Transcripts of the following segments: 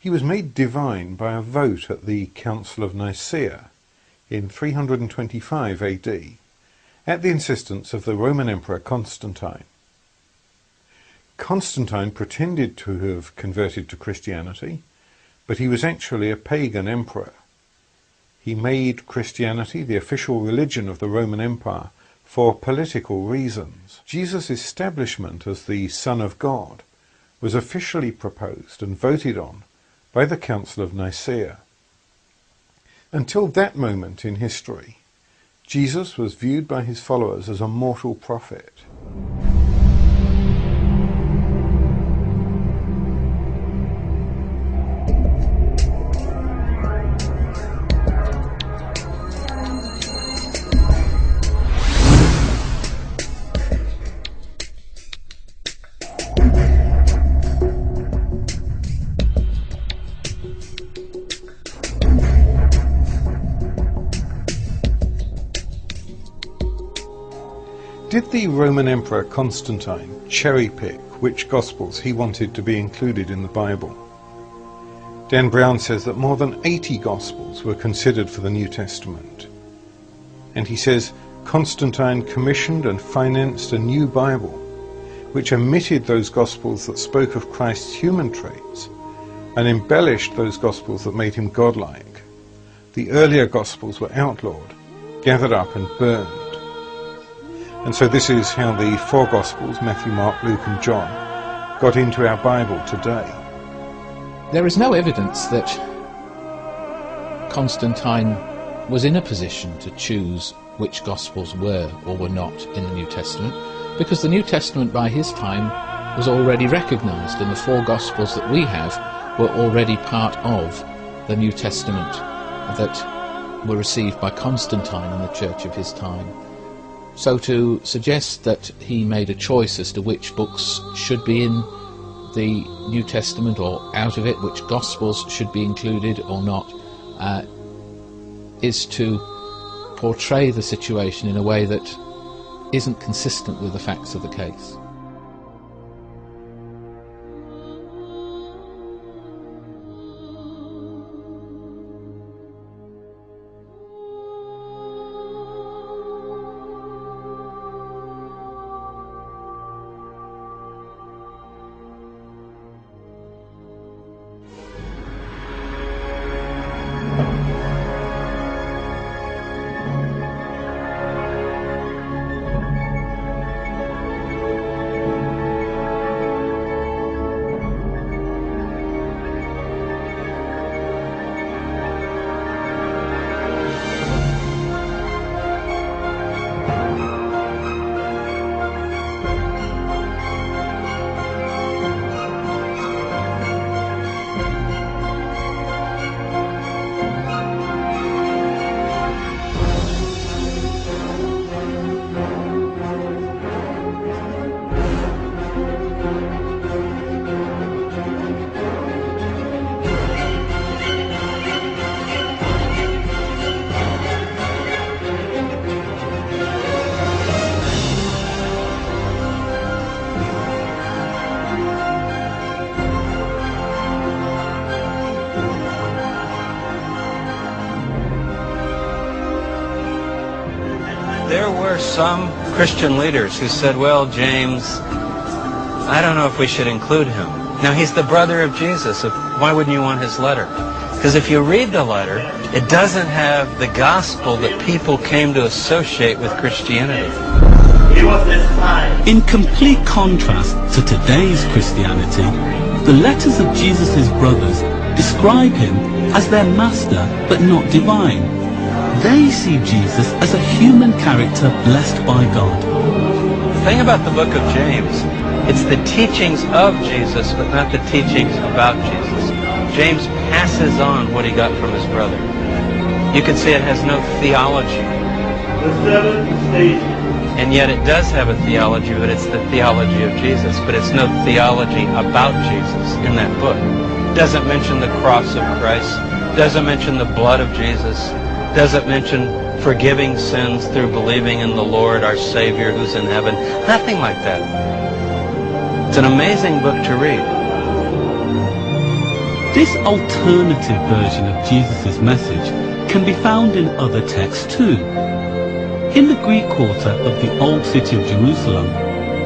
He was made divine by a vote at the Council of Nicaea in 325 AD, at the insistence of the Roman Emperor Constantine. Constantine pretended to have converted to Christianity, but he was actually a pagan emperor. He made Christianity the official religion of the Roman Empire for political reasons. Jesus' establishment as the Son of God was officially proposed and voted on by the Council of Nicaea. Until that moment in history, Jesus was viewed by his followers as a mortal prophet. Did the Roman Emperor Constantine cherry-pick which Gospels he wanted to be included in the Bible? Dan Brown says that more than 80 Gospels were considered for the New Testament. And he says Constantine commissioned and financed a new Bible, which omitted those Gospels that spoke of Christ's human traits and embellished those Gospels that made him godlike. The earlier Gospels were outlawed, gathered up and burned. And so this is how the four Gospels, Matthew, Mark, Luke and John, got into our Bible today. There is no evidence that Constantine was in a position to choose which Gospels were or were not in the New Testament, because the New Testament by his time was already recognized, and the four Gospels that we have were already part of the New Testament that were received by Constantine in the church of his time. So to suggest that he made a choice as to which books should be in the New Testament or out of it, which Gospels should be included or not, is to portray the situation in a way that isn't consistent with the facts of the case. There were some Christian leaders who said, well, James, I don't know if we should include him. Now, he's the brother of Jesus. Why wouldn't you want his letter? Because if you read the letter, it doesn't have the gospel that people came to associate with Christianity. In complete contrast to today's Christianity, the letters of Jesus' brothers describe him as their master, but not divine. They see Jesus as a human character blessed by God. The thing about the book of James, it's the teachings of Jesus, but not the teachings about Jesus. James passes on what he got from his brother. You could say it has no theology. The seven stages. And yet it does have a theology, but it's the theology of Jesus. But it's no theology about Jesus in that book. It doesn't mention the cross of Christ. It doesn't mention the blood of Jesus. Doesn't mention forgiving sins through believing in the Lord, our Savior, who's in heaven. Nothing like that. It's an amazing book to read. This alternative version of Jesus' message can be found in other texts too. In the Greek quarter of the old city of Jerusalem,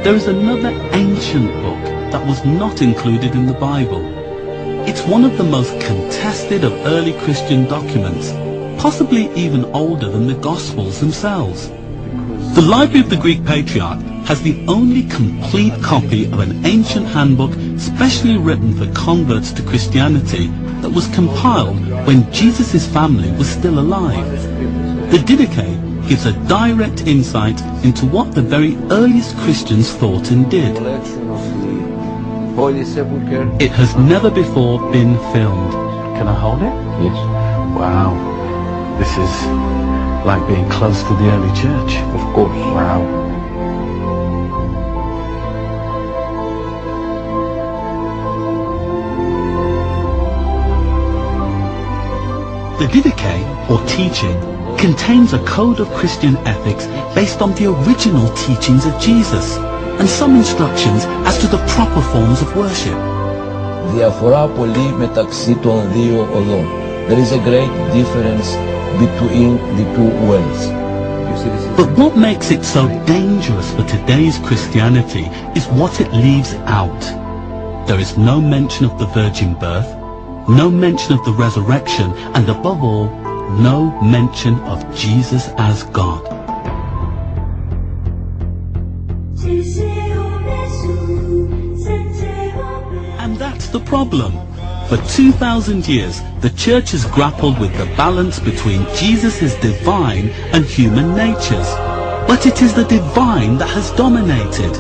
there is another ancient book that was not included in the Bible. It's one of the most contested of early Christian documents, possibly even older than the Gospels themselves. The Library of the Greek Patriarch has the only complete copy of an ancient handbook specially written for converts to Christianity that was compiled when Jesus' family was still alive. The Didache gives a direct insight into what the very earliest Christians thought and did. It has never before been filmed. Can I hold it? Yes. Wow. This is like being close to the early church. Of course. Wow. The Didache, or teaching, contains a code of Christian ethics based on the original teachings of Jesus, and some instructions as to the proper forms of worship. Διαφορά πολύ μεταξύ των δύο οδών. There is a great difference between the two ways. But what makes it so dangerous for today's Christianity is what it leaves out. There is no mention of the virgin birth, no mention of the resurrection, and above all, no mention of Jesus as God. And that's the problem. For 2,000 years, the Church has grappled with the balance between Jesus' divine and human natures. But it is the divine that has dominated.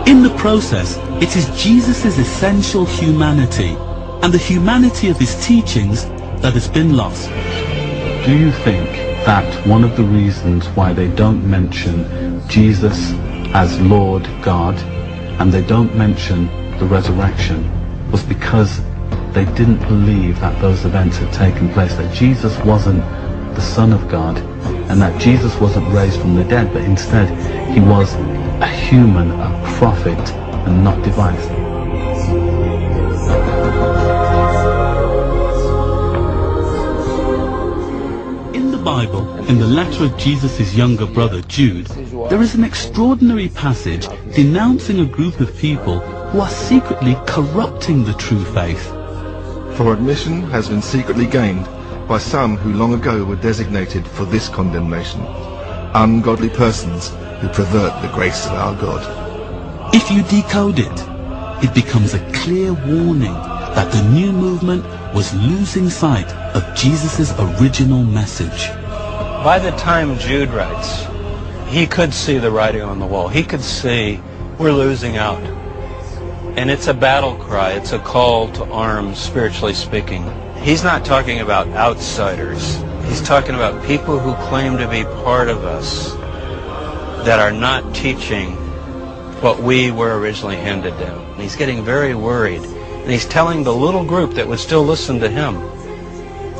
In the process, it is Jesus' essential humanity and the humanity of his teachings that has been lost. Do you think that one of the reasons why they don't mention Jesus as Lord God and they don't mention the resurrection was because they didn't believe that those events had taken place, that Jesus wasn't the Son of God and that Jesus wasn't raised from the dead, but instead he was a human, a prophet, and not divine? In the Bible, in the letter of Jesus' younger brother Jude, there is an extraordinary passage denouncing a group of people who are secretly corrupting the true faith. For admission has been secretly gained by some who long ago were designated for this condemnation, ungodly persons who pervert the grace of our God. If you decode it, it becomes a clear warning that the new movement was losing sight of Jesus' original message. By the time Jude writes, he could see the writing on the wall. He could see we're losing out. And it's a battle cry. It's a call to arms, spiritually speaking. He's not talking about outsiders. He's talking about people who claim to be part of us that are not teaching what we were originally handed down. And he's getting very worried. And he's telling the little group that would still listen to him.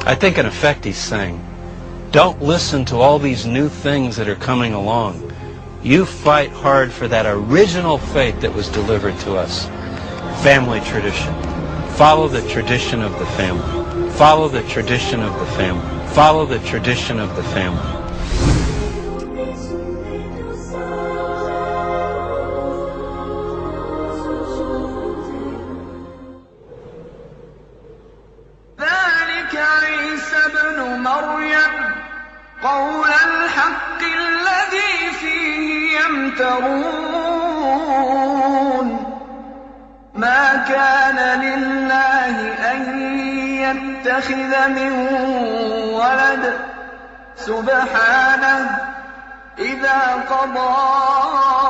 I think in effect he's saying, don't listen to all these new things that are coming along. You fight hard for that original faith that was delivered to us. Family tradition. Follow the tradition of the family. Follow the tradition of the family. Follow the tradition of the family. ذلك عيسى ابن مريم قول الحق الذي فيه يمترون ما كان لله أن يتخذ من ولد سبحانه إذا قضى